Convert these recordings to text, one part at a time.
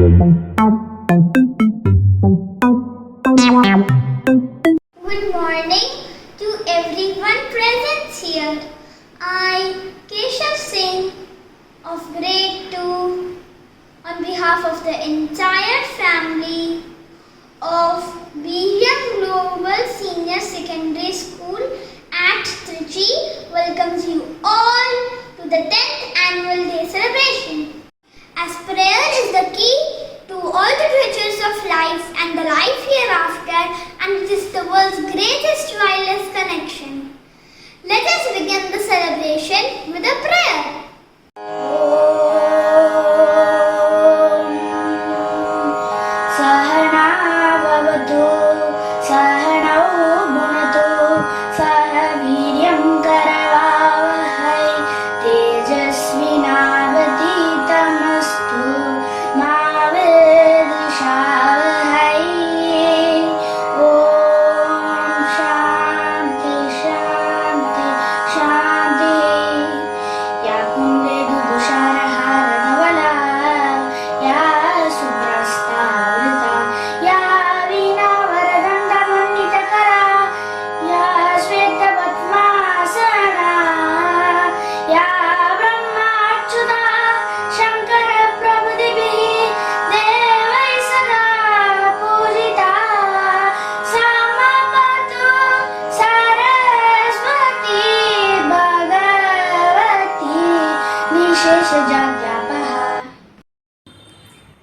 Good morning to everyone present here. I, Keshav Singh of grade 2, on behalf of the entire family of BVM Global Senior Secondary School at Trichy, welcomes you all to the 10th Annual Day celebration. As prayer is the key to all the treasures of life and the life hereafter, and it is the world's greatest wireless connection. Let us begin the celebration with a prayer.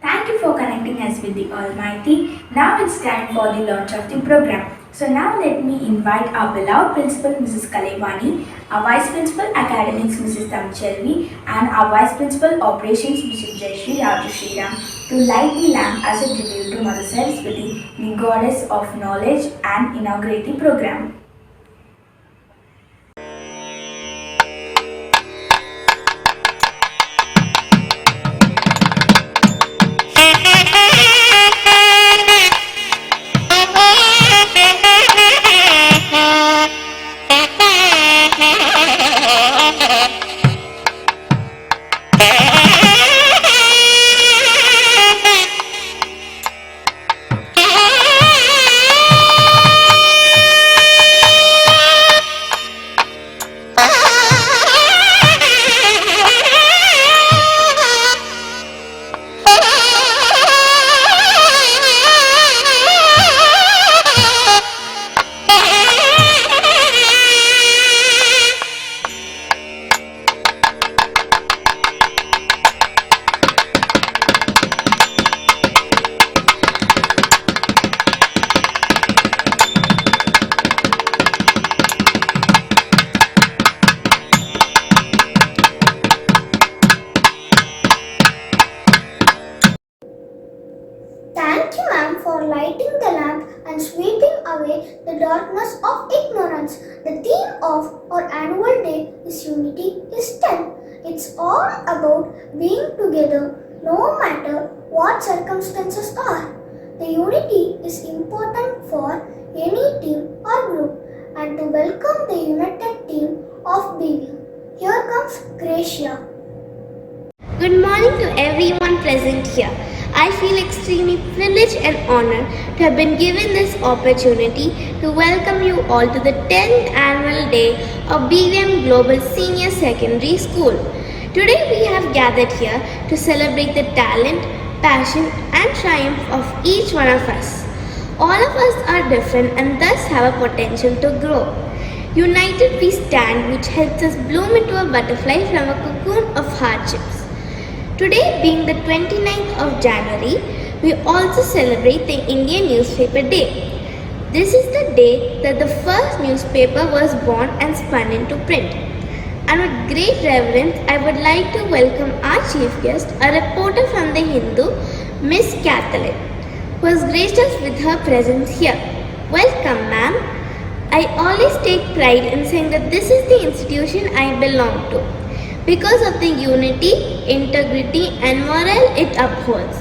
Thank you for connecting us with the Almighty. Now it's time for the launch of the program. So now let me invite our beloved principal, Mrs. Kalevani, our vice principal academics, Mrs. Tamchelvi, and our vice principal operations, Mrs. Jayashree Rajashriram, to light the lamp as a tribute to Mother Saraswati, the goddess of knowledge, and inaugurate the program. Thank you, ma'am, for lighting the lamp and sweeping away the darkness of ignorance. The theme of our annual day is Unity is 10. It's all about being together no matter what circumstances are. The unity is important for any team or group, and to welcome the united team of BVM, here comes Gracia. Good morning to everyone present here. I feel extremely privileged and honored to have been given this opportunity to welcome you all to the 10th annual day of BVM Global Senior Secondary School. Today we have gathered here to celebrate the talent, passion and triumph of each one of us. All of us are different and thus have a potential to grow. United we stand, which helps us bloom into a butterfly from a cocoon of hardships. Today being the 29th of January, we also celebrate the Indian Newspaper Day. This is the day that the first newspaper was born and spun into print. And with great reverence, I would like to welcome our chief guest, a reporter from the Hindu, Miss Kathleen, who has graced us with her presence here. Welcome, ma'am. I always take pride in saying that this is the institution I belong to, because of the unity, integrity and morale it upholds,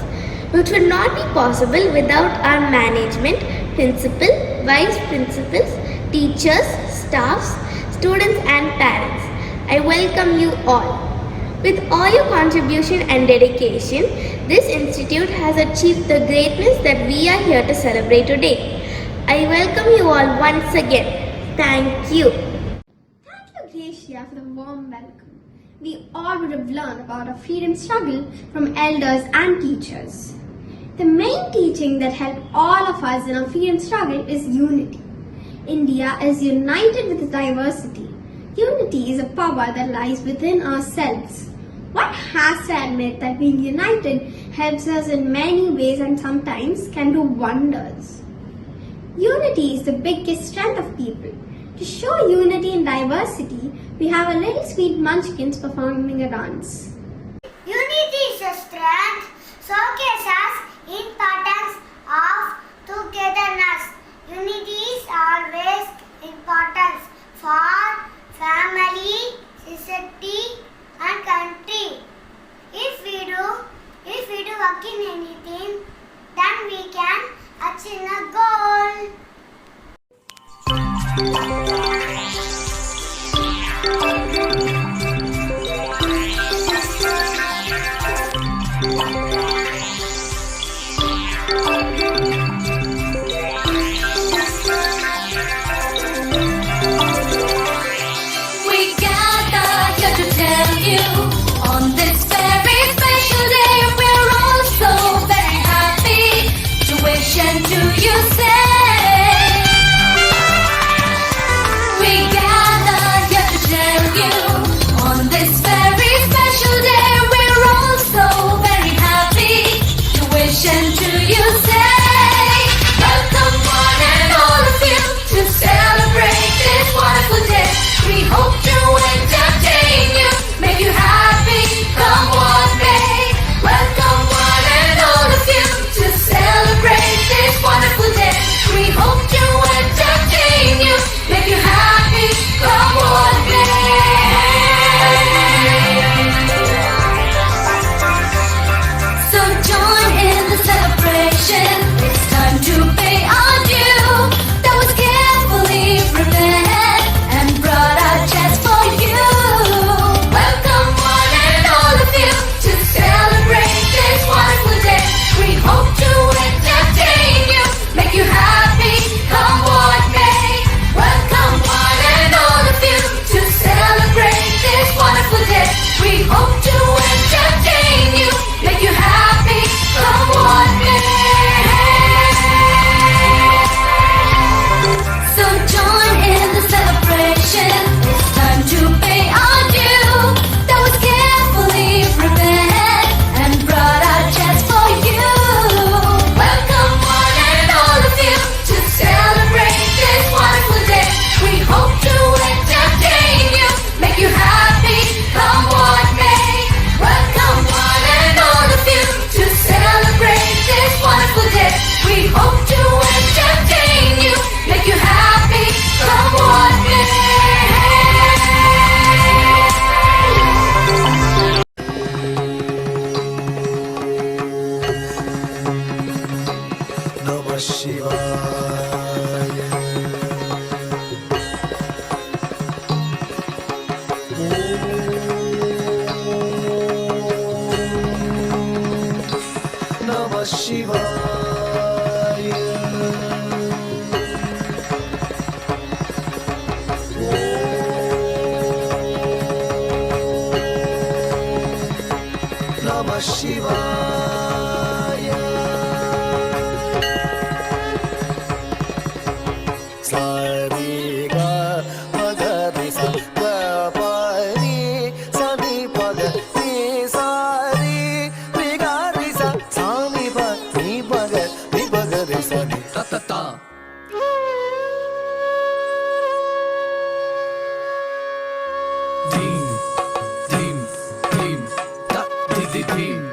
which would not be possible without our management, principal, vice principals, teachers, staffs, students and parents. I welcome you all. With all your contribution and dedication, this institute has achieved the greatness that we are here to celebrate today. I welcome you all once again. Thank you. Thank you, Gracia, for the warm welcome. We all would have learned about our freedom struggle from elders and teachers. The main teaching that helped all of us in our freedom struggle is unity. India is united with its diversity. Unity is a power that lies within ourselves. One has to admit that being united helps us in many ways and sometimes can do wonders. Unity is the biggest strength of people. To show unity in diversity, we have a little sweet munchkins performing a dance. Unity is a strength, showcases importance of togetherness. Unity is always important for family, society, and country. If we do work in anything, then we can achieve a goal. On this very special day, we're all so very happy to wish and to you say. We gather here to tell you, on this very special day, we're all so very happy to wish and to you say. Welcome one and all of you to celebrate this wonderful day. We hope to entertain you, make you happy, come what may. Welcome one and all of you to celebrate this wonderful day. We hope to entertain you, make you happy, come what may. So join in the celebration, it's time to pay our due. That was carefully prepared and brought out just for you. Welcome one and all of you to celebrate this wonderful day. We hope to entertain you, make you happy, come what may. Welcome one and all of you to celebrate this wonderful day. We hope to entertain you, make you happy, come what may. So join in the celebration, it's time to pay our due. That was carefully prepared and brought out just for you. Welcome one and all of you to celebrate this wonderful day. We hope to entertain you, make you happy, come what may. Welcome one and all of you to celebrate this wonderful day. We hope to entertain you, make you happy, come what may. Namah Shivaya. Namah Shivaya. Namah Shivaya. Sariga Magadisa Gapani Sani Pagati Sari Vigarisa Sami Pagni Pagat Vibagarisa Ta ta ta. Dim, dim, dim, ta di di dim.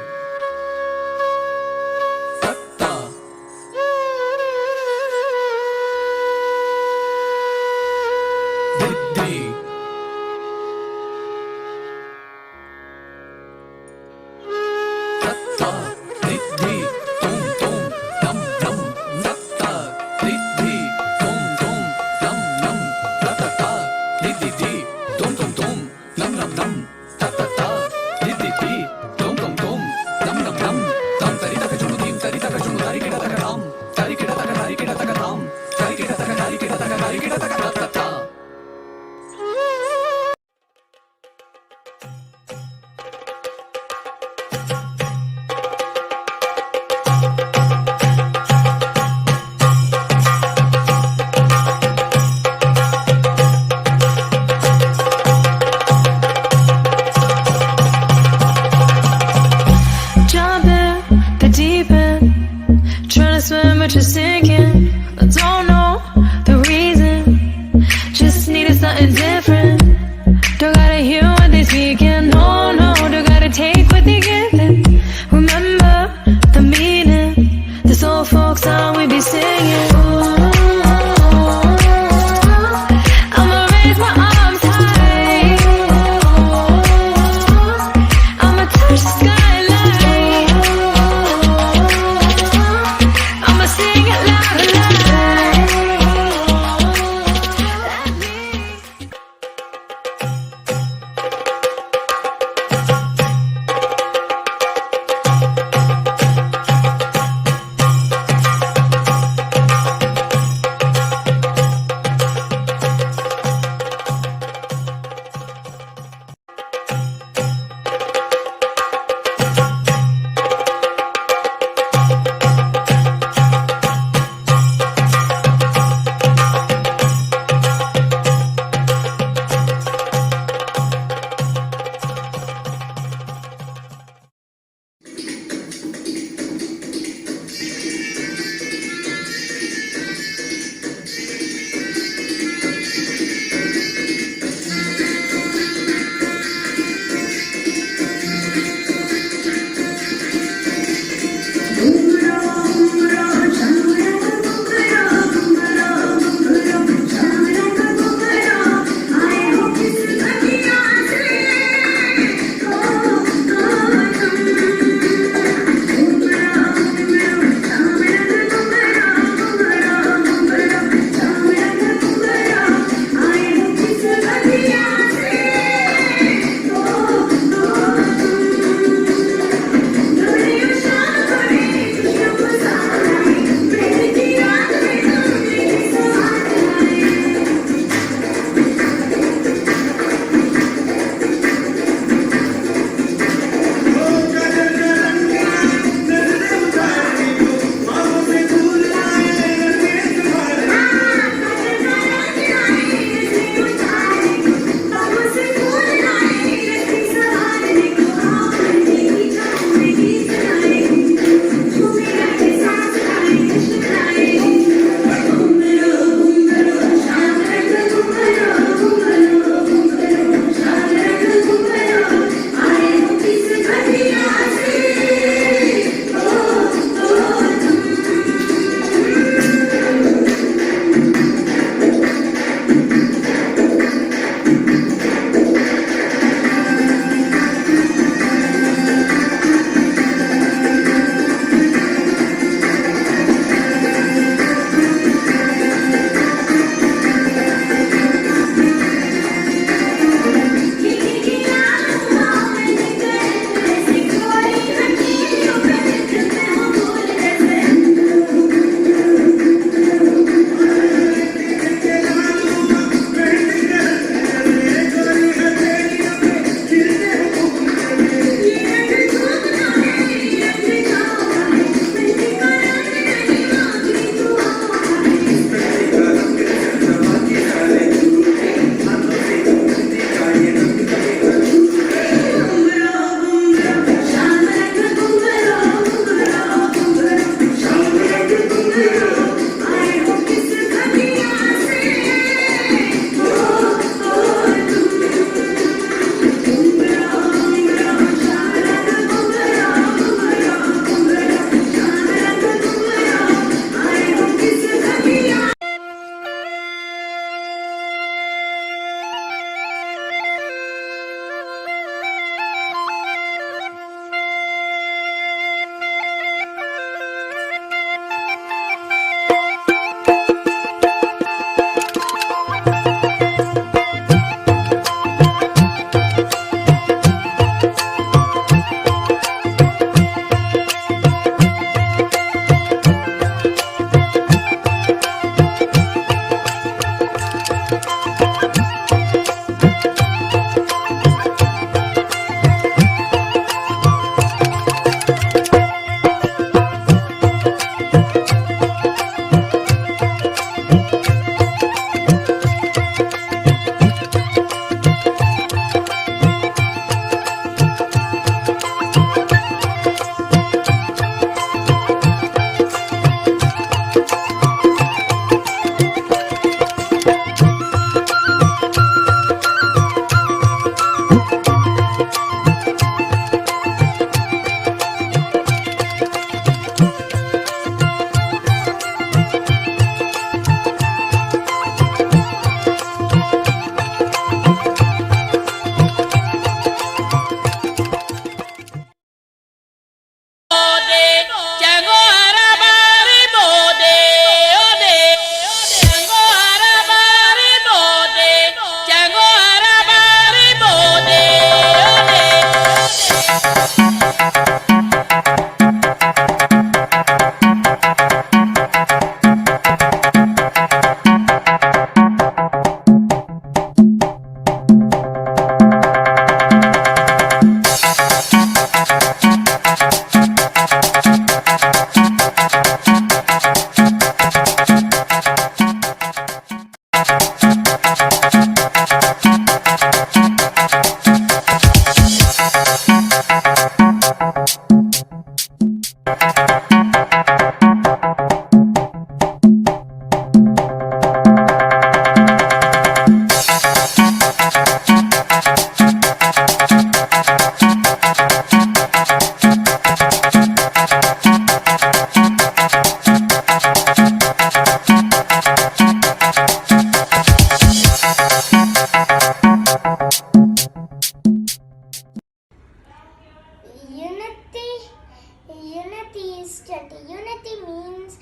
unity is strength. Unity means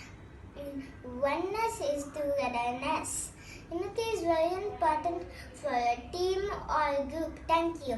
oneness is togetherness. Unity is very important for a team or a group. Thank you.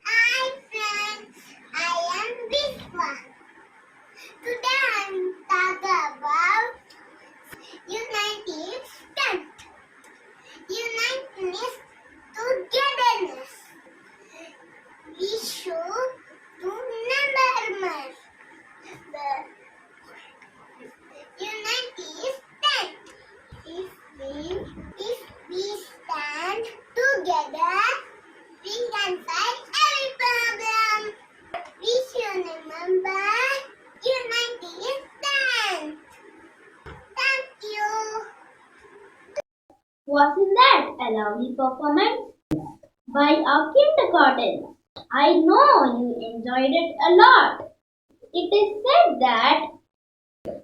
Hi friends, I am Vidya. Today I am Wasn't that a lovely performance by our kindergarten? I know you enjoyed it a lot. It is said that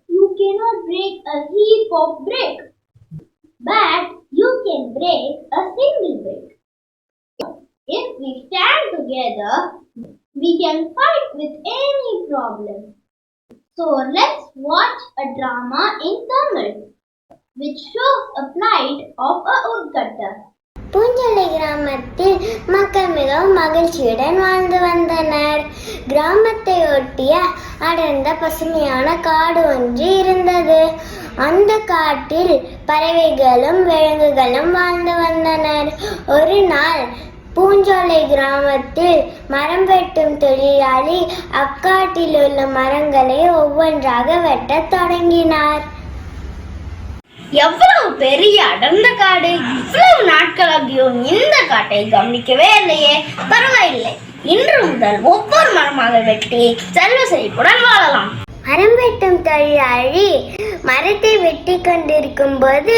you cannot break a heap of bricks, but you can break a single brick. If we stand together, we can fight with any problem. So let's watch a drama in Tamil, which shows a plight of a woodcutter. பூஞ்சோலை கிராமத்தில் மக்கள் மிகவும் மகிழ்ச்சியுடன் வாழ்ந்து வந்தனர். கிராமத்தை ஒட்டிய அடர்ந்த பசுமையான காடு ஒன்று இருந்தது. அந்த காட்டில் பறவைகளும் விலங்குகளும் வாழ்ந்து வந்தனர். ஒரு நாள் பூஞ்சோலை கிராமத்தில் மரம் வெட்டும் தொழிலாளி அக்காட்டில் உள்ள மரங்களை ஒவ்வொன்றாக வெட்டத் தொடங்கினார். எவ்வளவு பெரிய அடர்ந்த காடு! இவ்வளவு நாட்களாகியும் இந்த காட்டை கவனிக்கவே இல்லையே. பரவாயில்லை, இன்று முதல் ஒவ்வொரு மரமாக வெட்டி செல்வ செழிப்புடன் வாழலாம். மரம் வெட்டும் தொழிலாளி மரத்தை வெட்டி கொண்டிருக்கும் போது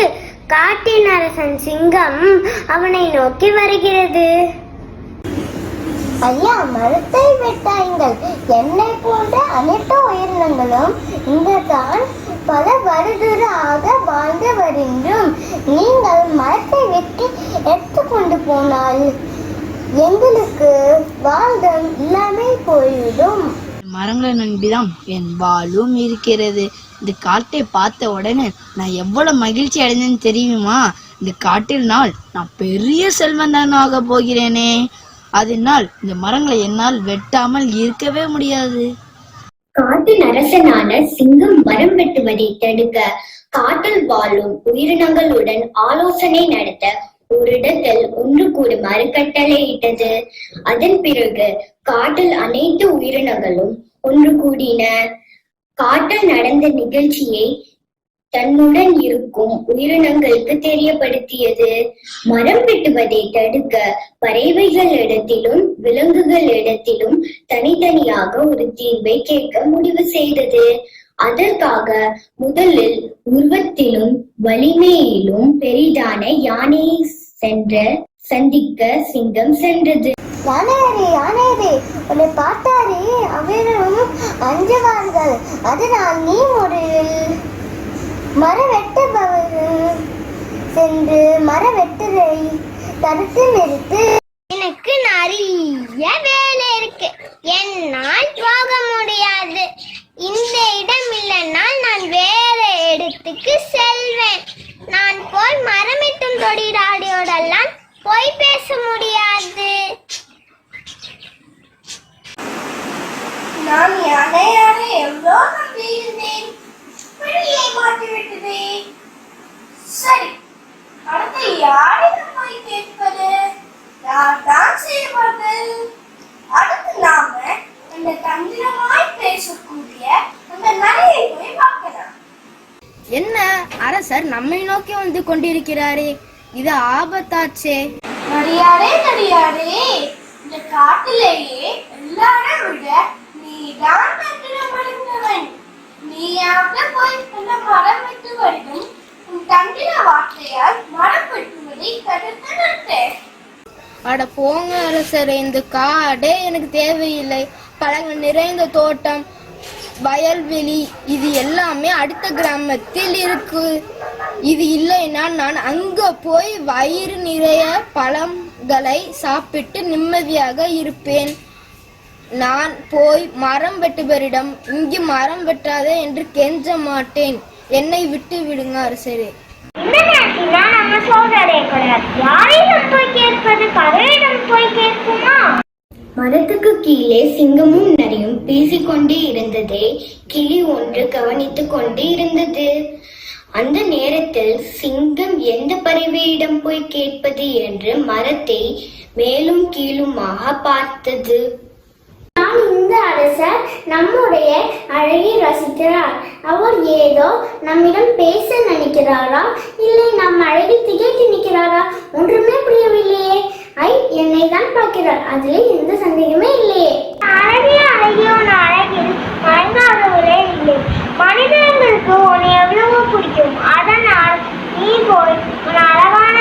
காட்டின் அரசன் சிங்கம் அவனை நோக்கி வருகிறது. ஐயா, மரத்தை வெட்டாயுங்கள். என்னை போன்ற அனைத்து உயிரினங்களும் இங்குதான் பல வருடராக வாழ்ந்து வருகின்றோம். நீங்கள் மரத்தை வெட்டி எடுத்துக்கொண்டு போனால் எங்களுக்கு வாழ்தம் இல்லாமல் போய்விடும். மரங்களை நம்பிதான் என் வாழும் இருக்கிறது. இந்த காட்டை பார்த்த உடனே நான் எவ்வளவு மகிழ்ச்சி அடைந்தேன்னு தெரியுமா? இந்த காட்டில் நான் பெரிய செல்வந்தனாக போகிறேனே. அதனால் இந்த மரங்களை என்னால் வெட்டாமல் இருக்கவே முடியாது. காட்டின் அரசனான சிங்கம் மரம் வெட்டுவதை தடுக்க காட்டில் வாழும் உயிரினங்களுடன் ஆலோசனை நடத்த ஒரு இடத்தில் ஒன்று கூடுமாறு கட்டளையிட்டது. அதன் பிறகு காட்டில் அனைத்து உயிரினங்களும் ஒன்று கூடின. காட்டில் நடந்த நிகழ்ச்சியை தன்னுடன் இருக்கும் உயிரினங்களுக்கு தெரியப்படுத்தியது. மரம் வெட்டுவதை தடுக்க பறவைகளிடத்திலும் விலங்குகளிடத்திலும் தனித்தனியாக ஒரு தீர்வை கேட்க முடிவு செய்தது. அதற்காக முதலில் உருவத்திலும் வலிமையிலும் பெரிதான யானையை சந்திக்க சிங்கம் சென்றது. யானையரே, உன்னை பார்த்தாரே அவரும் அஞ்சுவார்கள். அதனால் நீ ஒரு மர வெட்டுபவர்கள் சென்று மர வெட்டுரை தடுத்து நிறுத்து. எனக்கு நிறைய வேலை இருக்கு, என்னால் போக முடியாது. இந்த இடம் இல்லைன்னால் நான் வேற இடத்துக்கு செல்வேன். நான் போய் மரமிட்டும் தொழிலாளியோடெல்லாம் போய் பேச முடியாது. நான் யானையாக எவ்வளோ நம்பியிருந்தேன், ஏமாற்றிவிட்டதே. சரி, அடுத்து யாரிடம் போய் கேட்பது? யார்தான் செய்வார்கள்? அடுத்து நாம அந்த தந்திரமாய் பேசக்கூடிய அந்த நரியை போய் பார்க்கலாம். என்ன, அரசர் நம்மை நோக்கி வந்து கொண்டிருக்கிறாரே, இது ஆபத்தாச்சே. நரியாரே, இந்த காட்டிலேயே எல்லாரும் விட நீதான் தந்திரமடைந்தவன். நீயாக போய் அந்த மரம் வெட்டு வரைக்கும் உன் தந்திர வார்த்தையால் மரம் வெட்டுவதை தடுத்து நிறுத்து. அட போங்க அரசரே, இந்த காடே எனக்கு தேவையில்லை. பழங்கள் நிறைந்த தோட்டம், வயல்வெளி, இது எல்லாமே அடுத்த கிராமத்தில் இருக்கு. இது இல்லைன்னா நான் அங்க போய் வயிறு நிறைய பழங்களை சாப்பிட்டு நிம்மதியாக இருப்பேன். நான் போய் மரம் வெட்டுபவரிடம் இங்கு மரம் வெட்டாதே என்று கெஞ்ச மாட்டேன். என்னை விட்டு விடுங்க அரசரே. இந்த நேரத்தில் நம்ம சோதரே கிடையாது. யாரிடம் போய் கேட்பது? கடவுளிடம் போய் கேட்குமா? மரத்துக்கு கீழே சிங்கமும் நரியும் பேசிக்கொண்டே இருந்ததை கிளி ஒன்று கவனித்துக் கொண்டு இருந்தது. அந்த நேரத்தில் சிங்கம் எந்த பறவையிடம் போய் கேட்பது என்று மரத்தை மேலும் கீழுமாக பார்த்தது. இந்த அரசர் நம்முடைய அழகை ரசிக்கிறார். அவர் ஏதோ நம்மிடம் பேச நினைக்கிறாரா, இல்லை நம் அழகை திகைத்து நிற்கிறாரா? ஒன்றுமே புரியவில்லையே. என்னை தான் பார்க்கிறார், அதிலே எந்த சந்தேகமே இல்லையே. அழகியோன அழகில் மயங்காதவரே இல்லை. மனிதர்களுக்கு உன்னை எவ்வளவோ பிடிக்கும். அதனால் நீ போய் உன் அழகான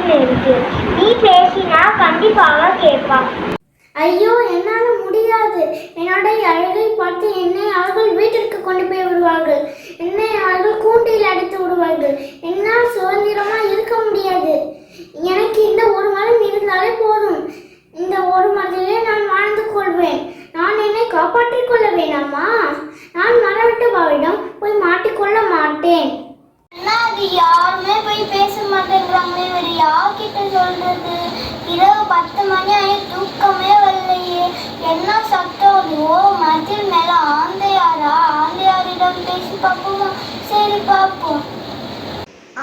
வீட்டில் இருக்கு. நீ பேசினா கண்டிப்பாக கேட்பான். ஐயோ, என்னால் முடியாது. என்னோட அழகை பார்த்து என்னை அவர்கள் வீட்டிற்கு கொண்டு போய் விடுவார்கள். என்னை அவர்கள் கூண்டில் அடைத்து விடுவார்கள். என்னால் சுதந்திரமாக இருக்க முடியாது. எனக்கு இந்த ஒரு மரம் இருந்தாலே போதும். இந்த ஒரு மரத்திலே நான் வாழ்ந்து கொள்வேன். நான் என்னை காப்பாற்றிக் கொள்ள வேண்டாமா? நான் மரவிட்டு பாவிடம் போய் மாட்டிக்கொள்ள மாட்டேன். அது யாருமே போய் பேச மாட்டேங்கிறாங்களே, வேறு யார்கிட்ட சொல்றது? இரவு 10 மணி ஆகி தூக்கமே வரலையே. என்ன சத்தம்? ஓ, மதில் மேல ஆந்தையாரா? ஆந்தையாரிடம் பேசி பார்ப்போமா? சரி, பார்ப்போம்.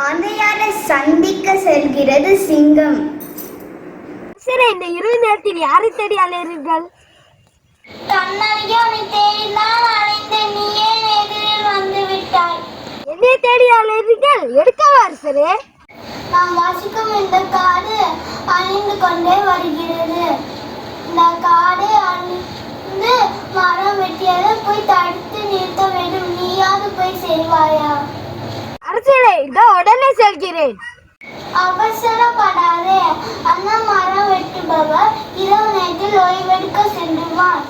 ஆந்தையாரை சந்திக்க செல்கிறது சிங்கம். சரி, இந்த இரவு நேரத்தில் யாரை தேடி அலைகிறீர்கள்? தன்னறிய அவனை தேடிதான் அலைந்தேன். நீ ஏன் எதிரில் வந்து விட்டாய்? என்னை தேடி அலைகிறீர்கள்? எடுக்கவா அரசரே? நாம் வாசிக்கும் இந்த காடு அழிந்து கொண்டே வருகிறது. இந்த காடு அழிந்து மரம் வெட்டியதை போய் தடுத்து நிறுத்த வேண்டும். நீயாவது போய் செய்வாயா? அரசரே, இதோ உடனே செல்கிறேன். அவசரப்படாதே. அந்த மரம் வெட்டுபவர் இரவு நேரத்தில் ஓய்வெடுக்க சென்றுவான்.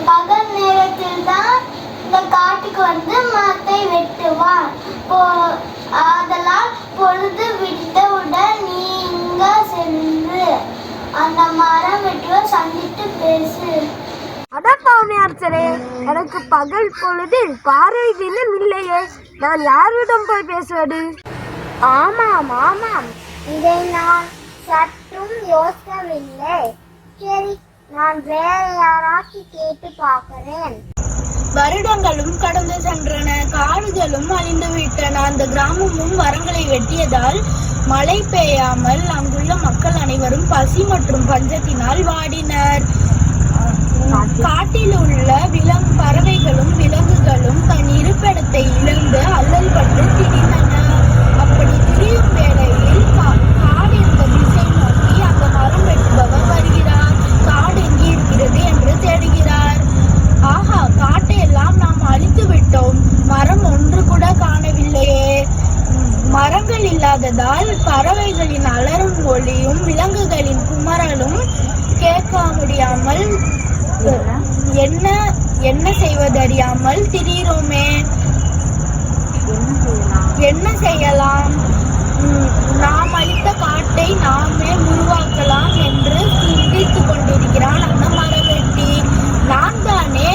பகல் நேரத்தில் தான் இந்த காட்டுக்கு வந்து மரத்தை வெட்டுவான். ஆதலால் பொழுது விட்டவுடன் நீங்க சென்று அந்த மரம் வெட்டுவர் சந்தித்து பேசு. அடப்பாவே அரசரே, எனக்கு பகல் பொழுதில் பார்வை தினம் இல்லையே. நான் யாரிடம் போய் பேசுவது? ஆமாம் ஆமாம், இதை நான் சற்றும் யோசிக்கவில்லை. சரி, நான் வேற யாராச்சு கேட்டு பார்க்கிறேன். வருடங்களும் கடந்து சென்றன. காடுகளும் அழிந்து விட்டன. அந்த கிராமமும் மரங்களை வெட்டியதால் மழை பெய்யாமல் அங்குள்ள மக்கள் அனைவரும் பசி மற்றும் பஞ்சத்தினால் வாடினர். காட்டில் உள்ள பறவைகளும் விலங்குகளும் தன் இருப்பிடத்தை இழந்து அல்லல் பட்டு திரிந்தன. அப்படி திரியும் வேளையில் காடு இருந்த திசை நோக்கி அந்த மரம் வெட்டுபவர் வருகிறார். காடு எங்கே இருக்கிறது என்று தேடுகிறார். ஆஹா, காட்டை எல்லாம் நாம் அழித்து விட்டோம். மரம் ஒன்று கூட காணவில்லையே. மரங்கள் இல்லாததால் பறவைகளின் அலறும் ஒளியும் விலங்குகளின் குமரலும் கேட்க முடியாமல் என்ன செய்வதறியாமல் திரிகிறோமே. என்ன செய்யலாம்? நாம் அழித்த காட்டை நாமே உருவாக்கலாம் என்று சிந்தித்துக் கொண்டிருக்கிறான் அந்த மரவெட்டி. நான் தானே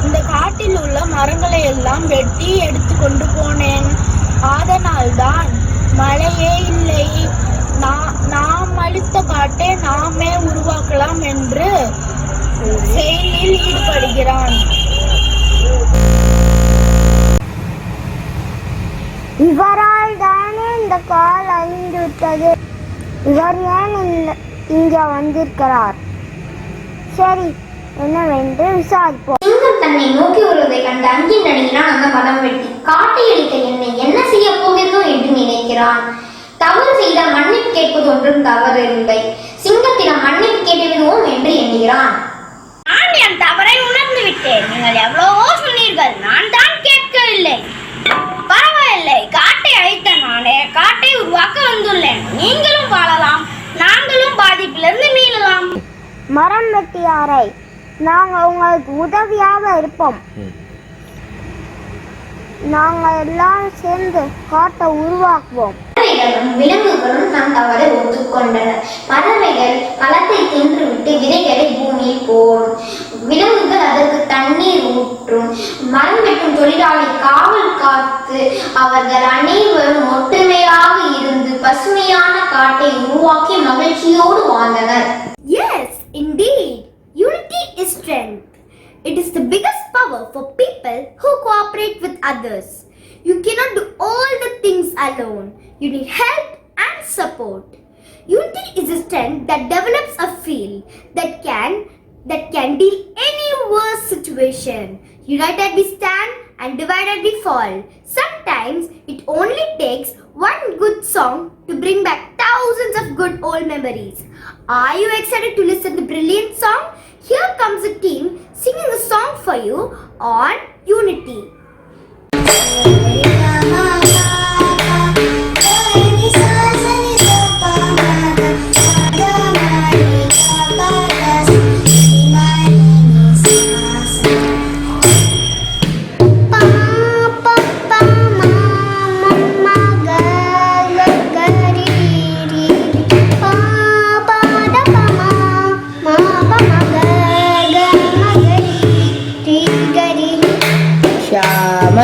இந்த காட்டில் உள்ள மரங்களை எல்லாம் வெட்டி எடுத்து கொண்டு போனேன். அதனால்தான் மழையே இல்லை. நாம் அழித்த காட்டை நாமே உருவாக்கலாம் என்று செயலில் ஈடுபடுகிறான். இவரால் தானே இந்த கால் அழிந்து விட்டது. இவர் ஏன் இங்க வந்திருக்கிறார்? சரி, என்னவென்று விசாரிப்போம். சிங்கம் தன்னை நோக்கி வருவதை கண்டு அங்கி நடுங்கினான் அந்த மரம் வெட்டி. காட்டை அழித்த என்னை என்ன செய்ய போகிறதோ என்று நினைக்கிறான். தவறு செய்தால் மன்னிப்பு கேட்பது ஒன்றும் தவறு இல்லை. சிங்கத்திடம் மன்னிப்பு கேட்டு விடுவோம் என்று எண்ணுகிறான். நான் என் தவறை உணர்ந்து விட்டேன். நீங்கள் எவ்வளவோ சொன்னீர்கள், நான் தான் கேட்கவில்லை. பரவாயில்லை, காட்டை அழித்த நானே காட்டை உருவாக்க வந்துள்ளேன். நீங்களும் வாழலாம், நாங்களும் பாதிப்பிலிருந்து மீளலாம். மரம் வெட்டியாரை நாங்கள் உங்களுக்கு உதவியாக இருப்போம். நாங்கள் எல்லாம் சேர்ந்து காட்டை உருவாக்குவோம். விலங்குகளும் தன் தவறை ஒத்துக்கொண்டனர். பறவைகள் களத்தை தின்றுவிட்டு விதைகளை பூமியில் போடும். விலங்குகள் அதற்கு தண்ணீர் ஊற்றும். மரம் வெட்டும் தொழிலாளி காவல் காத்து அவர்கள் அனைவரும் ஒற்றுமையாக இருந்து பசுமையான காட்டை உருவாக்கி மகிழ்ச்சியோடு வாழ்ந்தனர். Yes, indeed. Unity is strength. It is the biggest power for people who cooperate with others. You cannot do all the things alone. You need help and support. Unity is a strength that develops a field that can deal any worse situation. United we stand and divided we fall. Sometimes it only takes one good song to bring back thousands of good old memories. Are you excited to listen to the brilliant song? Here comes a team singing a song for you on Unity.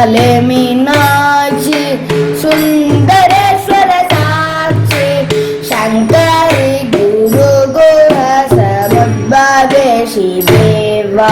श्यामले Meenakshi Sundareshwar साक्षी शंकरी गुरु गुह समुद्भवेशी देवा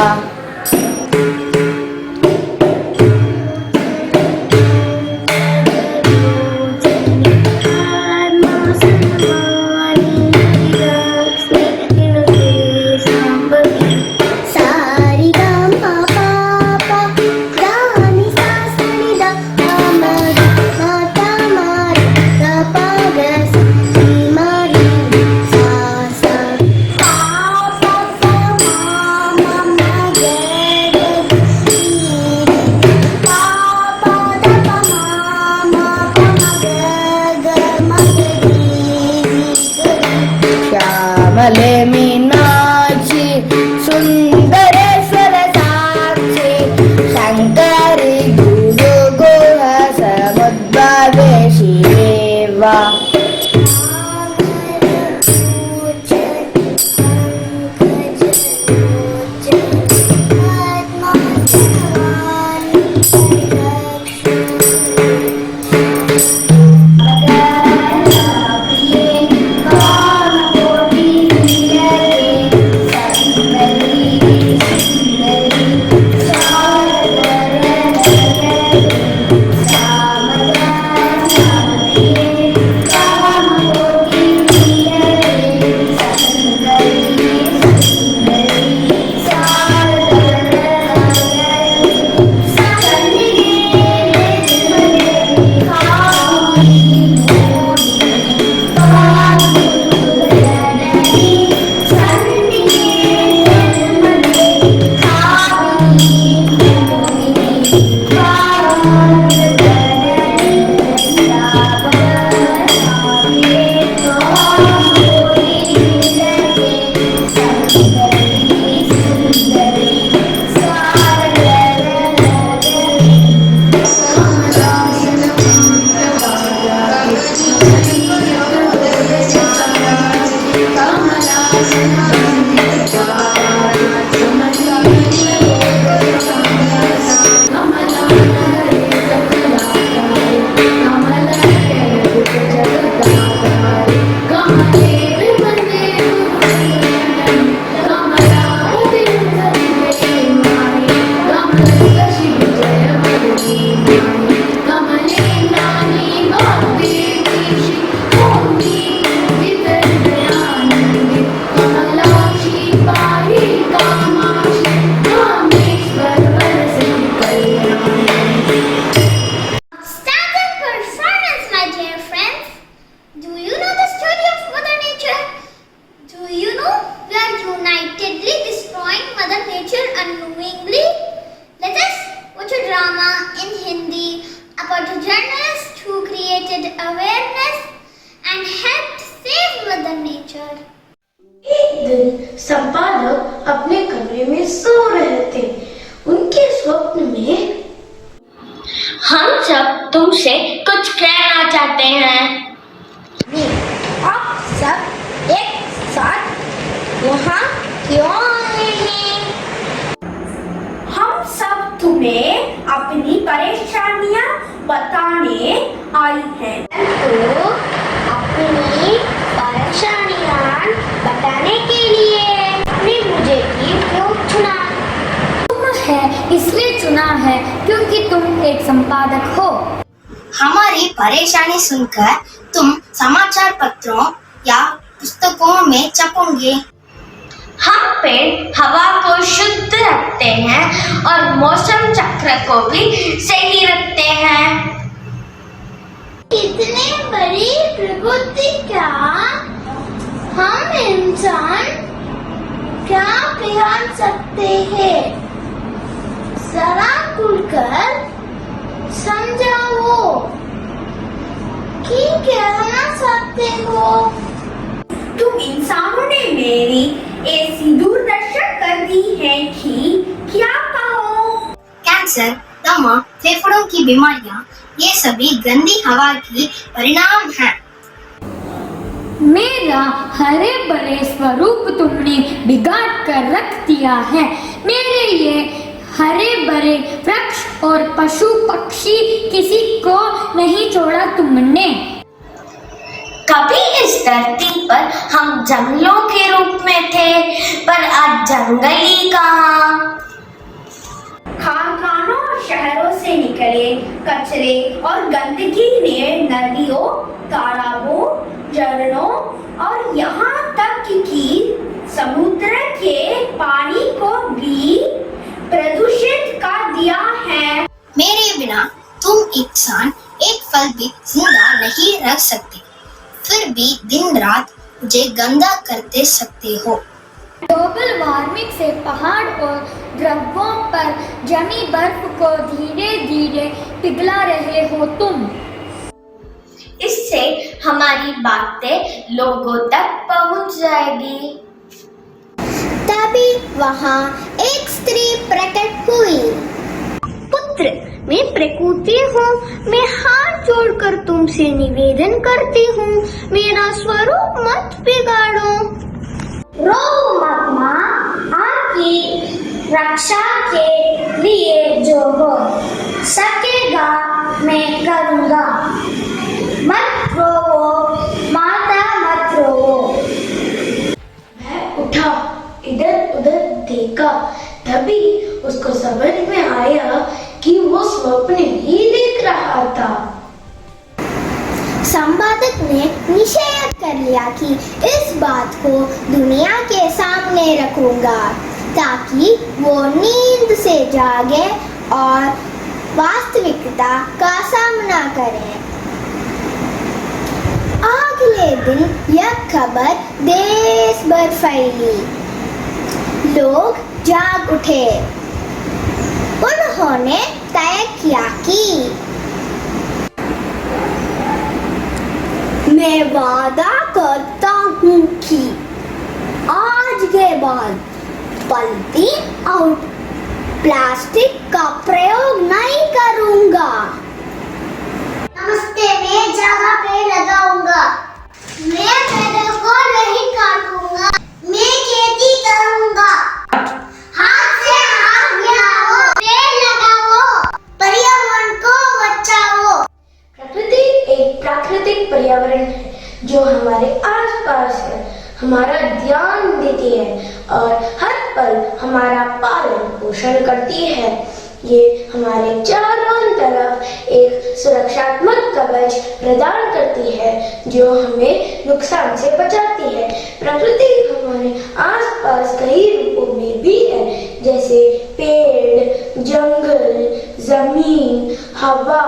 श्यामले मीनाक्षी सुंदरेश्वर साक्षी शंकरी गुरु गुह समुद्भवेशी देवा संपादक अपने कमरे में सो रहे थे। उनके स्वप्न में हम सब तुमसे कुछ कहना चाहते हैं। आप सब एक साथ यहाँ क्यों आए हैं? हम सब तुम्हें अपनी परेशानियां बताने आई हैं। तो अपनी परेशानियाँ बताने के लिए आपने मुझे क्यों चुना? तुम है इसलिए चुना है क्योंकि तुम एक संपादक हो। हमारी परेशानी सुनकर तुम समाचार पत्रों या पुस्तकों में छपोगे। हम पेड़ हवा को शुद्ध रखते हैं और मौसम चक्र को भी सही रखते हैं। इतने बड़ी प्रकृति का हम इंसान क्या बिगाड़ सकते हैं? जरा खुलकर समझाओ कि कहना चाहते हो। तुम इंसानों ने मेरी ऐसी दूरदर्शन कर दी है कि क्या कहो। कैंसर, दमा, फेफड़ों की बीमारियां, ये सभी गंदी हवा की परिणाम हैं। मेरा हरे भरे स्वरूप तुमने बिगाड़ कर रख दिया है। मेरे ये हरे भरे वृक्ष और पशु पक्षी किसी को नहीं छोड़ा तुमने। कभी इस धरती पर हम जंगलों के रूप में थे, पर आज जंगल ही कहाँ। कारखानों और शहरों से निकले कचरे और गंदगी ने नदियों, तालाबों, झरनों और यहाँ तक कि समुद्र के पानी को भी प्रदूषित कर दिया है। मेरे बिना तुम इंसान एक पल भी जिंदा नहीं रह सकते, फिर भी दिन रात मुझे गंदा करते सकते हो। ग्लोबल वार्मिंग से पहाड़ और द्रव्यों पर जमी बर्फ को धीरे धीरे पिघला रहे हो तुम। इससे हमारी बातें लोगों तक पहुंच जाएगी। तभी वहाँ एक स्त्री प्रकट हुई। पुत्र, मैं प्रकृति हूँ, मैं हाथ जोड़कर तुमसे निवेदन करती हूँ, मेरा स्वरूप मत बिगाड़ो। रो मत माँ, आपकी रक्षा के लिए जो हो सकेगा मैं करूँगा। मत रोवो माता, मत रोवो। मैं उठा, इधर उधर देखा, तभी उसको समझ में आया कि वो स्वप्न ही देख रहा था। संपादक ने निश्चय कर लिया कि इस बात को दुनिया के सामने रखूंगा ताकि वो नींद से जागे और वास्तविकता का सामना करें। अगले दिन यह खबर देश भर फैली। लोग जाग उठे। उन्होंने तय किया कि मैं वादा करता हूँ कि आज के बाद पॉलीथीन और प्लास्टिक का प्रयोग नहीं करूँगा। नमस्ते, मैं जगह पे लगाऊंगा। मैं पेड़ों को नहीं काटूंगा। मैं खेती करूंगा। हाथ से हाथ मिलाओ, पेड़ लगाओ, पर्यावरण को बचाओ। प्रकृति एक प्राकृतिक पर्यावरण है जो हमारे आसपास है, हमारा ध्यान देती है और हर पल हमारा पालन पोषण करती है। ये हमारे चारों तरफ एक सुरक्षात्मक कवच प्रदान करती है जो हमें नुकसान से बचाती है। प्रकृति हमारे आसपास कई रूपों में भी है, जैसे पेड़, जंगल, जमीन, हवा,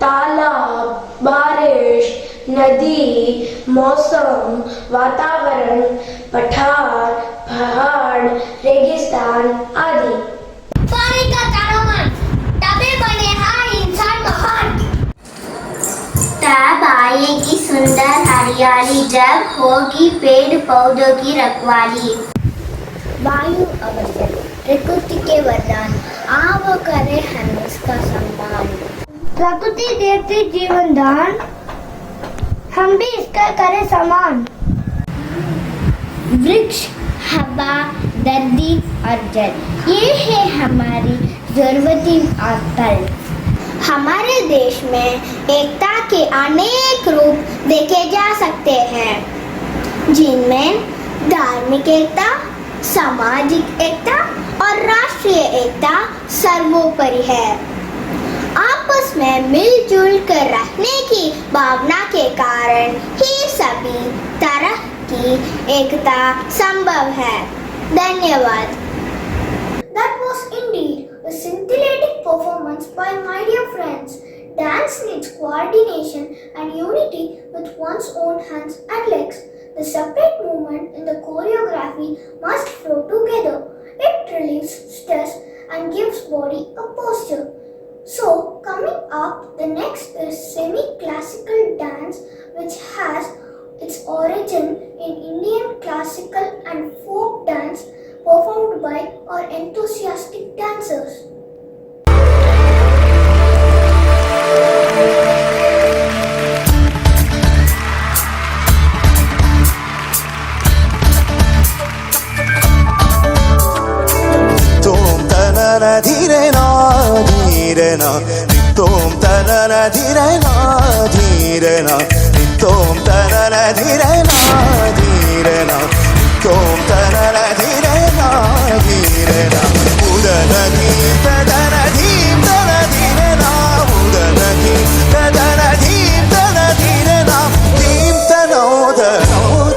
तालाब, बारिश, नदी, मौसम, वातावरण, पठार, पहाड़, रेगिस्तान आदि। पानी का तारोमन, तभी बनेगा इंसान महान। तब आएगी सुंदर हरियाली जब होगी पेड़ पौधों की रखवाली। वायु अवसर प्रकृति के वरदान, आओ करे हम इसका सम्मान। प्रकृति देती जीवन दान, हम भी इसका करें समान। वृक्ष, हवा, धरती और जल, ये है हमारी जरूरती अकल। हमारे देश में एकता के अनेक रूप देखे जा सकते हैं, जिनमें धार्मिक एकता, सामाजिक एकता और राष्ट्रीय एकता सर्वोपरि है। आपस में मिलजुल कर रहने की भावना के कारण ही सभी तरह की एकता संभव है। धन्यवाद। That was indeed a scintillating performance by my dear friends. Dance needs coordination and unity with one's own hands and legs. The separate movement in the choreography must flow together. It relieves stress and gives body a posture. So, coming up, the next is semi-classical dance, which has its origin in Indian classical and folk dance performed by our enthusiastic dancers. Tum tana tanana dhirena dhirena tom tanana dhirena dhirena tom tanana dhirena dhirena tom tanana dhirena dhirena udana dhirena dhim tana dhirena udana dhirena dhim tana dhirena dhim tanoda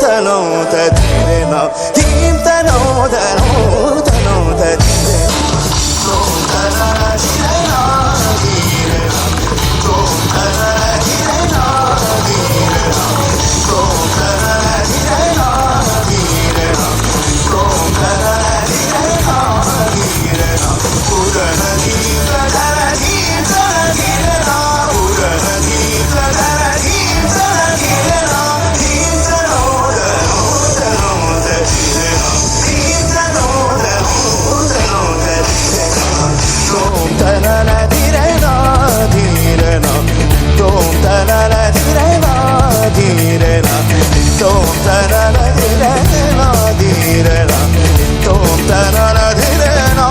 tanoda dhirena dhim tanoda tanoda dhirena tom tanana dhirena dhirena tom tanana dhirena dhirena tom tanana dhirena dhirena tom tanana dhirena dhirena udana dhirena dhim tana dhirena udana dhirena dhim tana dhirena dhim tanoda tanoda dhirena dhim tanoda tanoda dhirena tom tanana dhirena dhirena tom tanana dhirena dhirena tom tanana dhirena dhirena tom tanana dhirena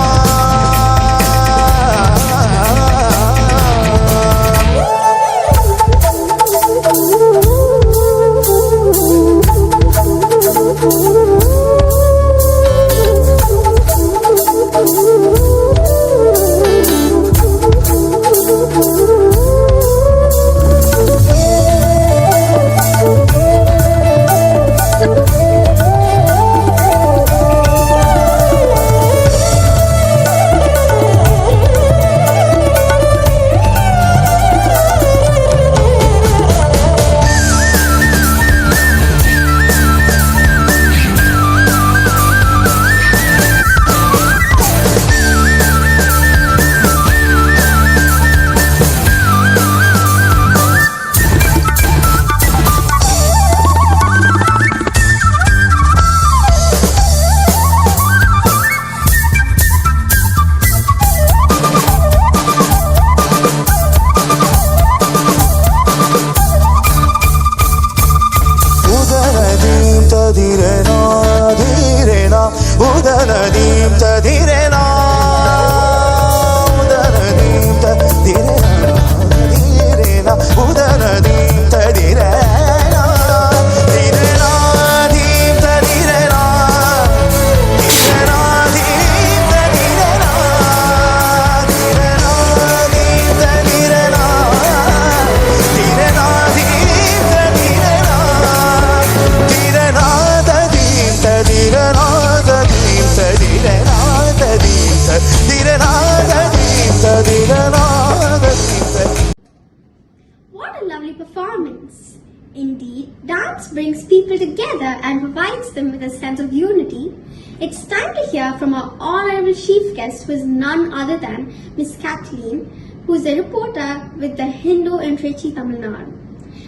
What a lovely performance! Indeed, dance brings people together and provides them with a sense of unity. It's time to hear from our honorable chief guest, who is none other than Miss Kathleen, who is a reporter with the Hindu in Trichy, Tamil Nadu,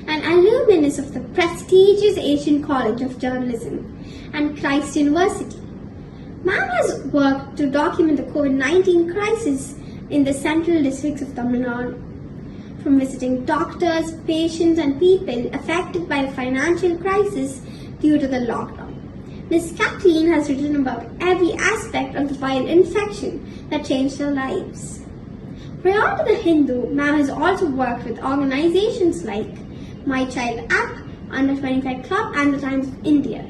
an alumnus of the prestigious Asian College of Journalism and Christ University. Ma'am has worked to document the COVID-19 crisis in the central districts of Tamil Nadu, from visiting doctors, patients and people affected by the financial crisis due to the lockdown. Ms. Kathleen has written about every aspect of the viral infection that changed their lives. Prior to the Hindu, Ma'am has also worked with organizations like My Child App, Under 25 Club and the Times of India.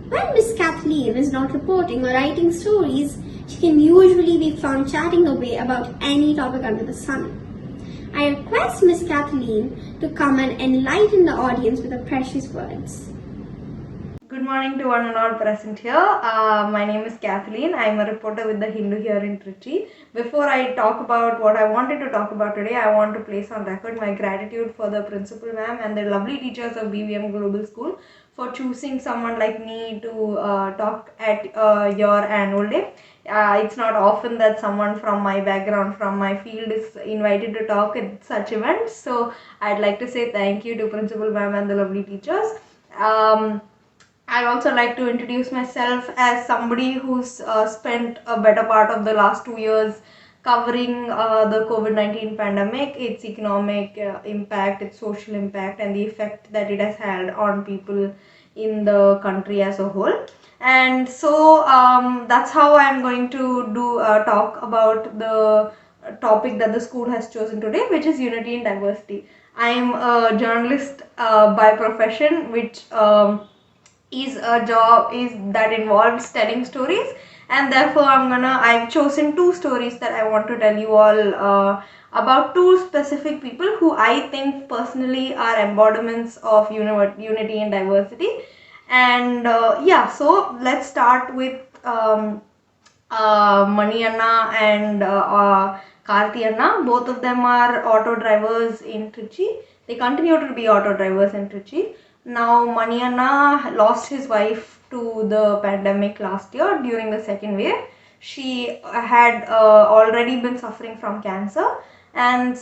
When Ms. Kathleen is not reporting or writing stories, she can usually be found chatting away about any topic under the sun. I request Ms. Kathleen to come and enlighten the audience with her precious words. Good morning to one and all present here. My name is Kathleen. I am a reporter with the Hindu here in Trichy. Before I talk about what I wanted to talk about today, I want to place on record my gratitude for the principal ma'am and the lovely teachers of BVM Global School for choosing someone like me to talk at your annual day. It's not often that someone from my background, from my field is invited to talk at such events. So I'd like to say thank you to Principal Ma'am and the lovely teachers. I'd also like to introduce myself as somebody who's spent a better part of the last 2 years covering the COVID-19 pandemic, its economic impact, its social impact and the effect that it has had on people in the country as a whole. And so that's how I'm going to talk about the topic that the school has chosen today, which is unity in diversity. I'm a journalist by profession, which is a job that involves telling stories, and therefore I've chosen two stories that I want to tell you all about two specific people who I think personally are embodiments of unity and diversity. And so let's start with Mani Anna and Karthi Anna. Both of them are auto drivers in Trichy. They continue to be auto drivers in Trichy. Now Mani Anna lost his wife to the pandemic last year during the second wave. She had already been suffering from cancer, and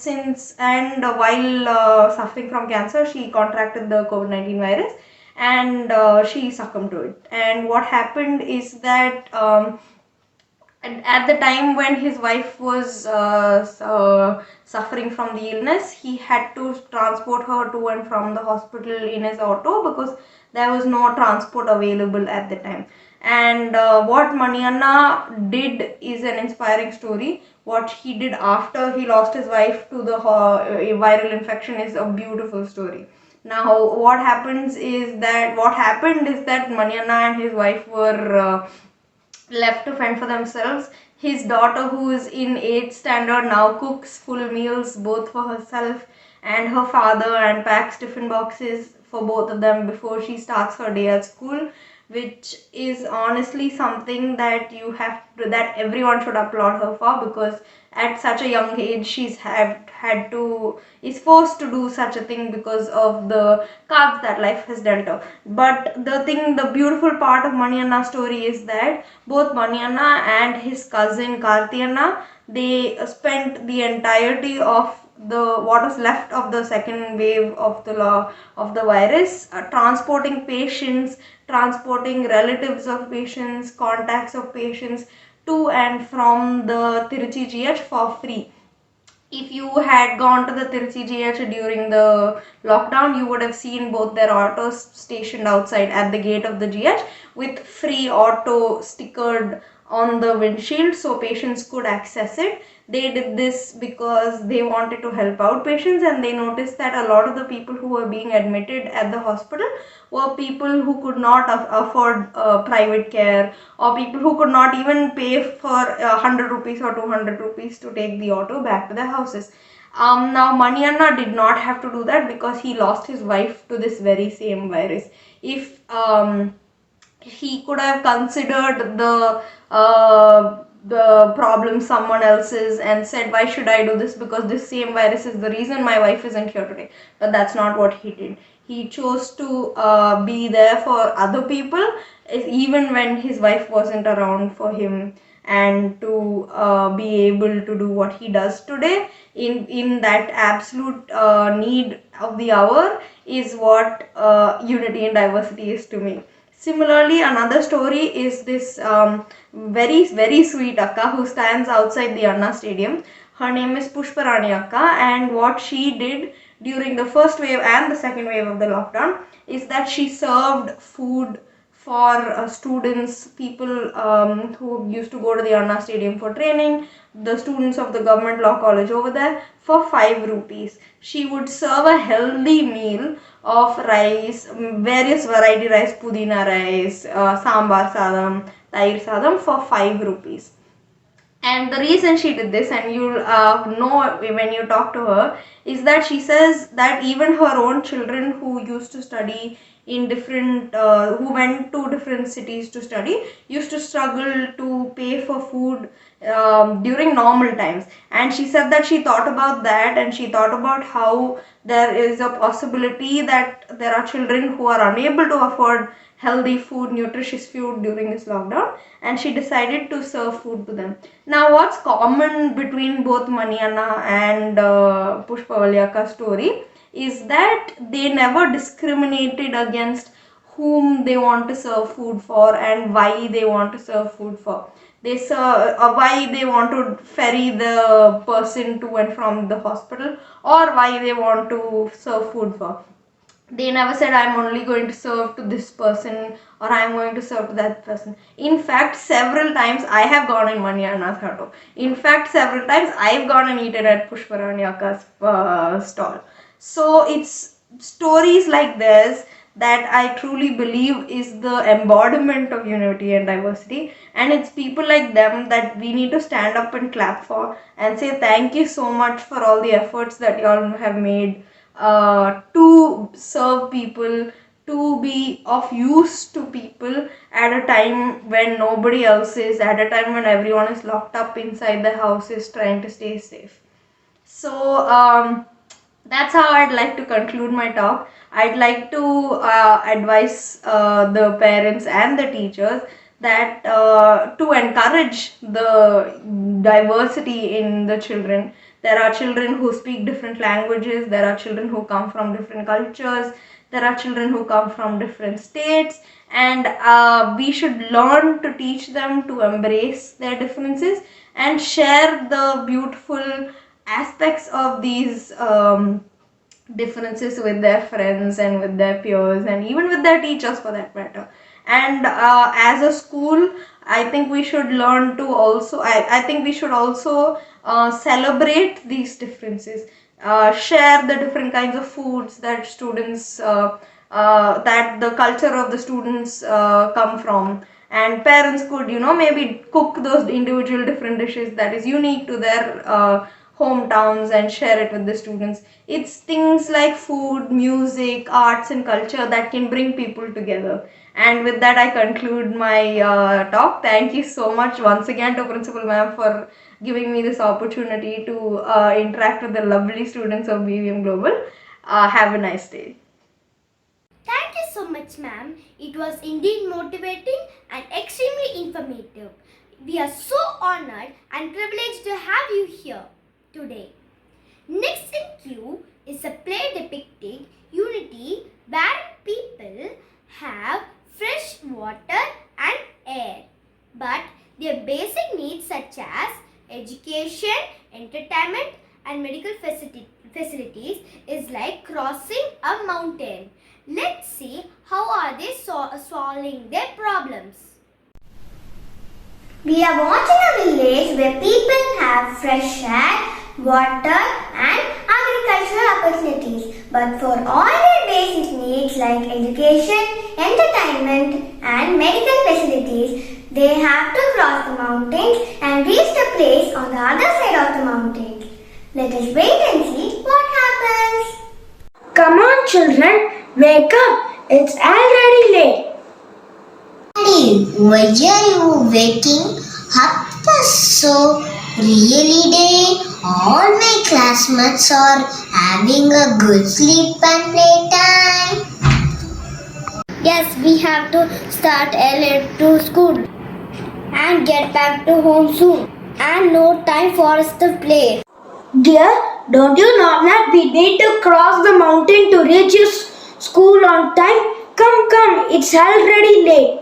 while suffering from cancer, she contracted the COVID-19 virus, and she succumbed to it. And what happened is that at the time when his wife was suffering from the illness, he had to transport her to and from the hospital in his auto because there was no transport available at the time. And what Mani Anna did is an inspiring story. What he did after he lost his wife to the viral infection is a beautiful story. Now what happened is that Mani Anna and his wife were left to fend for themselves. His daughter, who is in 8th standard now, cooks full meals both for herself and her father and packs tiffin boxes for both of them before she starts her day at school, which is honestly something that that everyone should applaud her for, because at such a young age she's is forced to do such a thing because of the cards that life has dealt her. But the beautiful part of Mani Anna's story is that both Mani Anna and his cousin Karthi Anna, they spent the entirety of what was left of the second wave of the virus transporting patients, transporting relatives of patients, contacts of patients to and from the Trichy GH for free. If you had gone to the Trichy GH during the lockdown, you would have seen both their autos stationed outside at the gate of the GH with free auto stickered on the windshield so patients could access it. They did this because they wanted to help out patients, and they noticed that a lot of the people who were being admitted at the hospital were people who could not afford private care, or people who could not even pay for 100 rupees or 200 rupees to take the auto back to their houses. Now Mani Anna did not have to do that because he lost his wife to this very same virus. If he could have considered the problem someone else's and said, why should I do this, because this same virus is the reason my wife isn't here today. But that's not what he did. He chose to be there for other people even when his wife wasn't around for him, and to be able to do what he does today in that absolute need of the hour is what unity and diversity is to me. Similarly, another story is this very, very sweet Akka who stands outside the Anna Stadium. Her name is Pushparani Akka, and what she did during the first wave and the second wave of the lockdown is that she served food for students, people who used to go to the Anna Stadium for training, the students of the government law college over there, for 5 rupees. She would serve a healthy meal of rice, various variety rice, pudina rice, sambar sadam, tair sadam for 5 rupees. And the reason she did this, and you'll know when you talk to her, is that she says that even her own children who used to study in different, who went to different cities to study, used to struggle to pay for food during normal times. And she said that she thought about that, and she thought about how there is a possibility that there are children who are unable to afford healthy food, nutritious food during this lockdown, and she decided to serve food to them. Now, what's common between both Mani Anna and Pushpavalli Akka's story is that they never discriminated against whom they want to serve food for and why they want to serve food for. They serve why they want to ferry the person to and from the hospital, or why they want to serve food for. They never said I'm only going to serve to this person or I'm going to serve to that person. In fact, several times I have gone in Mani Anna's Hatto. In fact, several times I've gone and eaten at Pushparanyaka's stall. So it's stories like this that I truly believe is the embodiment of unity and diversity, and it's people like them that we need to stand up and clap for and say thank you so much for all the efforts that you all have made to serve people, to be of use to people at a time when nobody else is, at a time when everyone is locked up inside the houses trying to stay safe. So that's how I'd like to conclude my talk. I'd like to advise the parents and the teachers that to encourage the diversity in the children. There are children who speak different languages, there are children who come from different cultures, there are children who come from different states, and we should learn to teach them to embrace their differences and share the beautiful aspects of these differences with their friends and with their peers and even with their teachers for that matter. And as a school, I think we should learn to also, I think we should also celebrate these differences, share the different kinds of foods that students, that the culture of the students come from. And parents could, maybe cook those individual different dishes that is unique to their hometowns and share it with the students. It's things like food, music, arts and culture that can bring people together. And with that, I conclude my talk. Thank you so much once again to Principal Ma'am for giving me this opportunity to interact with the lovely students of BVM Global. Have a nice day. Thank you so much, ma'am. It was indeed motivating and extremely informative. We are so honored and privileged to have you here today. Next in queue is a play depicting unity where people have fresh water and air, but their basic needs such as education, entertainment and medical facilities is like crossing a mountain. Let's see how are they solving their problems. We are watching a village where people have fresh air, water and agricultural opportunities. But for all their basic needs like education, entertainment and medical facilities, they have to cross the mountains and reach the place on the other side of the mountains. Let us wait and see what happens. Come on children, wake up. It's already late. Daddy, why are you waking up so really day? All my classmates are having a good sleep and playtime. Yes, we have to start early to school and get back to home soon. And no time for us to play. Dear, don't you know that we need to cross the mountain to reach your school on time? Come, it's already late.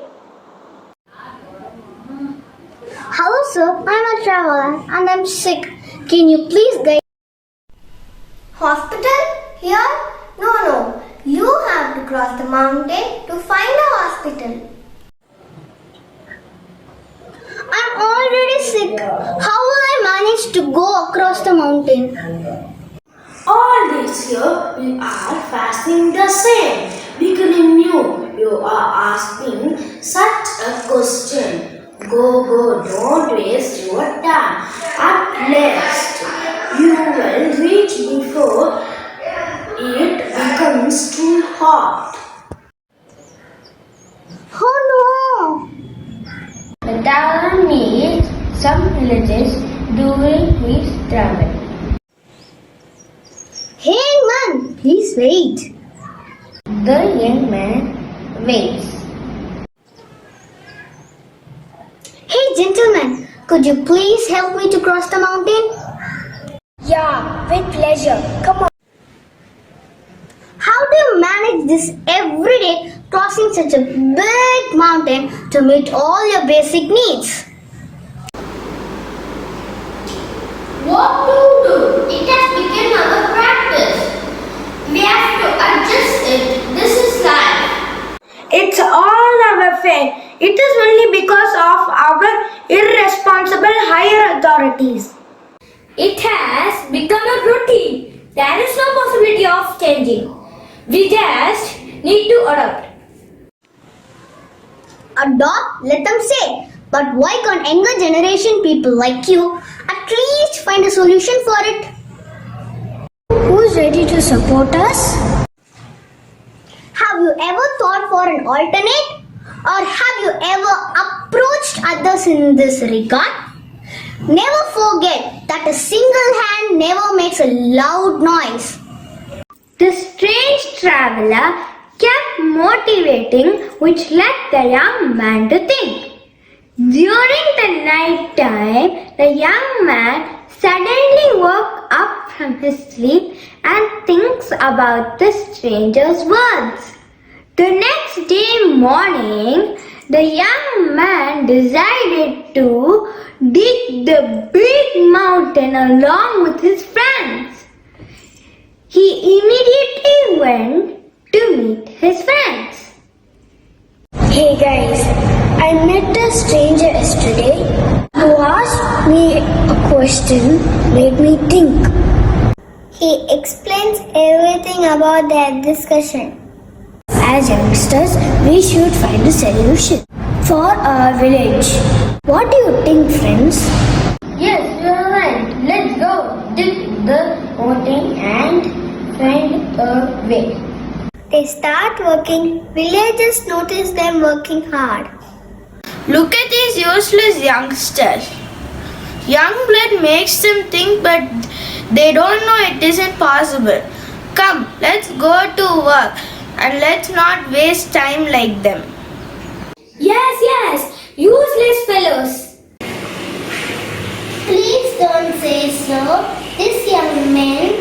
Hello sir, I'm a traveler and I'm sick. Can you please guide? Hospital? Here? No. You have to cross the mountain to find a hospital. I'm already sick. How will I manage to go across the mountain? All this year we are fasting the same. Becoming new, you are asking such a question. Go, don't waste your time. At least you will reach before it becomes too hot. Oh The traveler meets some villages during his travel. Hey man, please wait. The young man waits. Hey gentlemen, could you please help me to cross the mountain? Yeah, with pleasure. Come on. How do you manage this every day, crossing such a big mountain to meet all your basic needs? What to do? It has become our practice. We have to adjust it it's all our fault. It is only because of our irresponsible higher authorities. It has become a routine. There is no possibility of changing. We just need to adopt. Adopt, let them say. But why can't younger generation people like you at least find a solution for it? Who's ready to support us? Have you ever thought for an alternate? Or have you ever approached others in this regard? Never forget that a single hand never makes a loud noise. The strange traveler kept motivating, which led the young man to think. During the night time, the young man suddenly woke up from his sleep and thinks about the stranger's words. The next day morning, the young man decided to dig the big mountain along with his friends. He immediately went to meet his friends. Hey guys, I met a stranger yesterday who asked me a question, made me think. He explains everything about their discussion. As youngsters, we should find a solution for our village. What do you think, friends? Yes, you are right. Let's go dig the mountain and find a way. They start working. Villagers notice them working hard. Look at these useless youngsters. Young blood makes them think, but they don't know it isn't possible. Come, let's go to work and let's not waste time like them. Yes, useless fellows. Please don't say so. These young men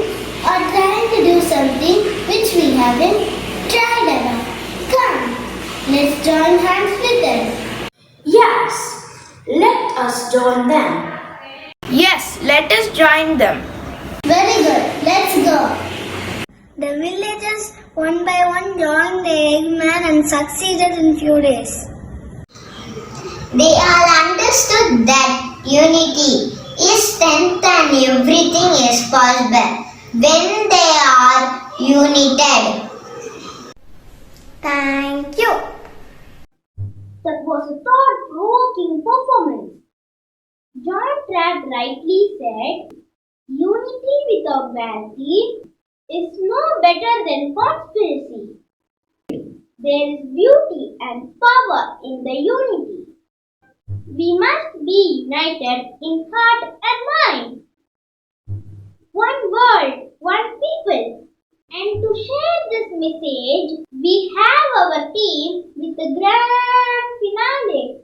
are trying to do something which we haven't tried enough. Come, let's join hands with them. Yes, let us join them. Yes, let us join them. Very good, let's go. The villagers one by one joined the eggman and succeeded in few days. They all understood that unity is strength and everything is possible when they are united. Thank you. That was a thought-provoking performance. John Trapp rightly said, unity without variety is no better than conspiracy. There is beauty and power in the unity. We must be united in heart and mind. One world, one people. And to share this message, we have our team with the grand finale.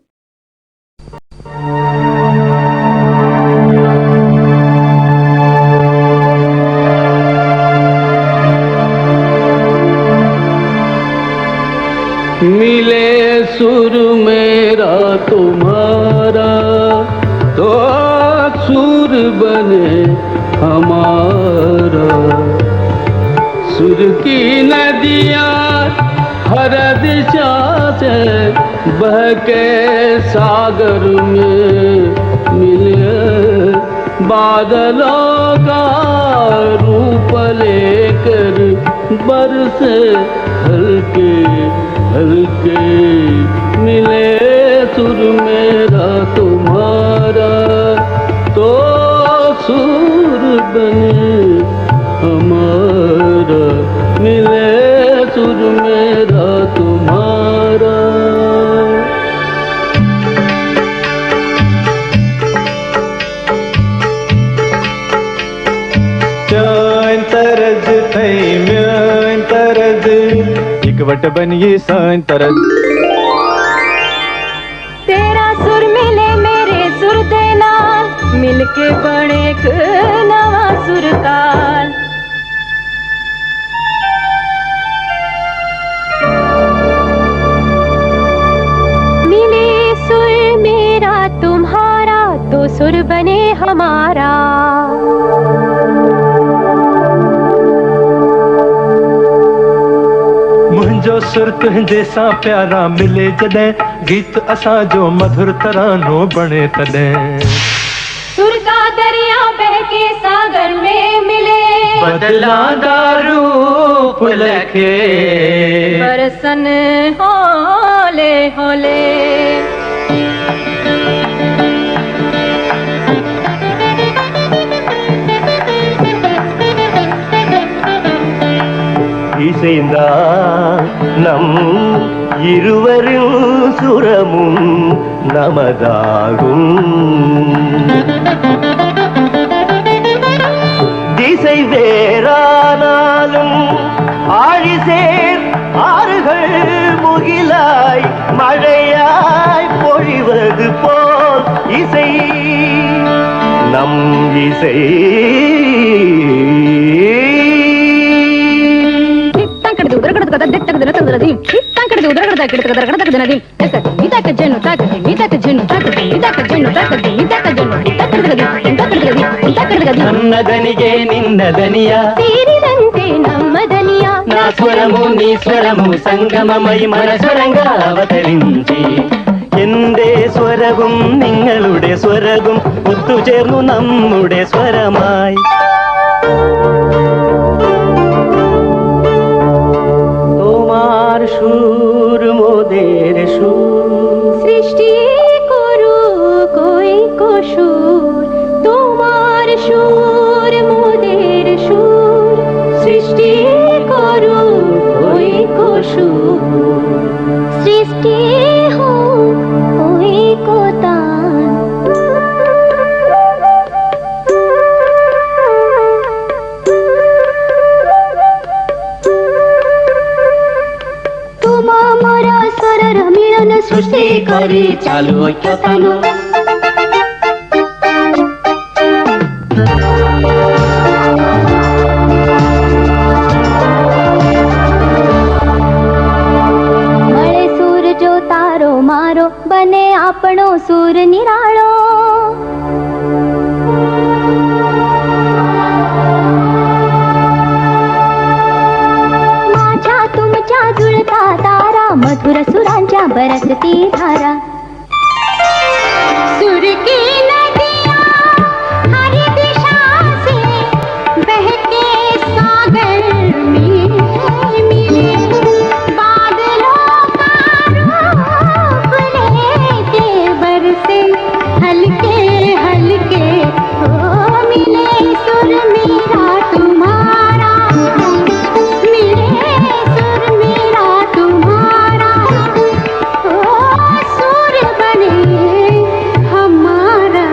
मिले सुर मेरा तुम्हारा तो सुर बने हमारा सुर की नदियाँ हर दिशा से बह के सागर में मिले बादलों का रूप लेकर बरसे हल्के हल्के मिले सुर मेरा तुम्हारा तो सुर बने हमारा मिले सुर मेरा तुम्हारा चैन तरज थई म्यान तरज इकवट बनिए सान तरज तेरा सुर मिले मेरे सुर दे नाल मिलके बने एक नवा सुर ताल मिले सुर मेरा तुम्हारा तो सुर बने हमारा मुंहिंजो सुर तुंहिंजे सां प्यारा मिले जॾहिं गीत असां जो मधुर तरानो बणे तॾहिं सुर का दरिया बहके सागर में मिले बदलांदा रूप लखे बरसन होले होले இசைந்தா நம் இருவரும் சுரமும் நமதாகும் திசை வேறானாலும் ஆழிசேர் ஆறுகள் முகிலாய் மழையாய் பொழிவது போல் இசை நம் இசை నన్నదనిగే నిన్నదనియా తీరిదంటే నమ్మదనియా నా స్వరము నీ స్వరము സംഗമമായി മനസ്വരങ്ക അവതരിഞ്ചി എന്റെ സ്വരവും നിങ്ങളുടെ സ്വരവും ഒത്തുചേർന്നു നമ്മുടെ സ്വരമായി তোমার সুর মোদের সুর সৃষ্টি করু কই সুর তোমার সুর মোদের সুর সৃষ্টি করু কই সুর সৃষ্টি হো ওই কোতান তোমা মোরা স্বরর মিলন সৃষ্টি করে চালু ঐক্যতানো મળે સૂર જો તારો મારો બને આપણો સૂર નિરાળો माझ्या तुमच्या जुळता तारा मधुर सुरांच्या बरसती धारा सुर की नदियाँ हर दिशा से बहके सागर में मिले बादलों का रूप लेके बरसे हल्के हल्के हो मिले सुर मेरा तुम्हारा मिले सुर मेरा तुम्हारा ओ सुर बने हमारा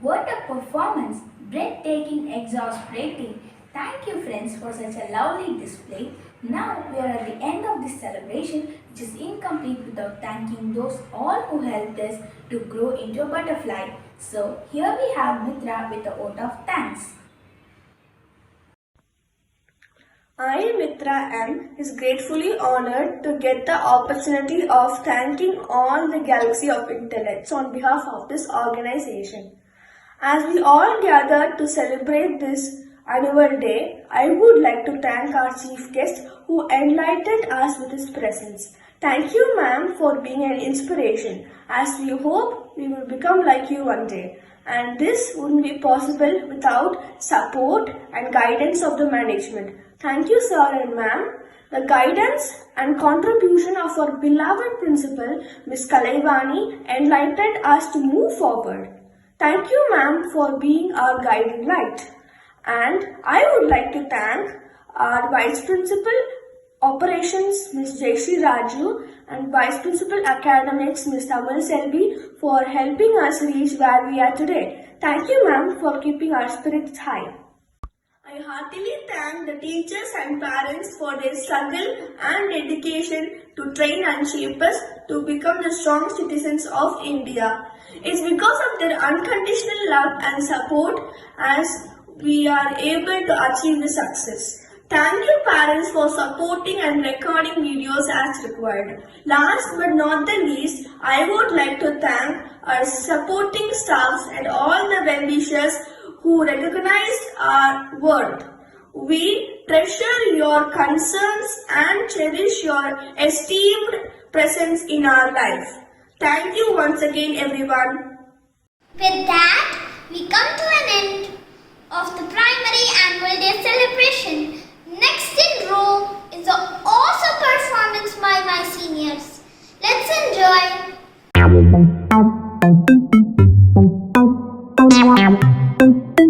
What a performance! Breathtaking, exhilarating. Thank you friends for such a lovely display. Now we are at the end of this celebration, which is incomplete without thanking those all who helped us to grow into a butterfly. So here we have Mitra with a vote of thanks. I, Mitra M, is gratefully honored to get the opportunity of thanking all the galaxy of intellects on behalf of this organization. As we all gathered to celebrate this annual day, I would like to thank our chief guest who enlightened us with his presence. Thank you, ma'am, for being an inspiration, as we hope we will become like you one day. And this wouldn't be possible without support and guidance of the management. Thank you, sir and ma'am. The guidance and contribution of our beloved principal, Miss Kalaivani, enlightened us to move forward. Thank you, ma'am, for being our guiding light. And I would like to thank our Vice Principal Operations Ms. Jayashree Raju and Vice Principal Academics Ms. Tamal Selvi for helping us reach where we are today. Thank you, ma'am, for keeping our spirits high. I heartily thank the teachers and parents for their struggle and dedication to train and shape us to become the strong citizens of India. It's because of their unconditional love and support as we are able to achieve the success. Thank you, parents, for supporting and recording videos as required. Last but not the least, I would like to thank our supporting staffs and all the well-wishers who recognized our worth. We treasure your concerns and cherish your esteemed presence in our life. Thank you once again, everyone. With that, we come to an end of the primary annual day celebration. Next in row is an awesome performance by my seniors. Let's enjoy.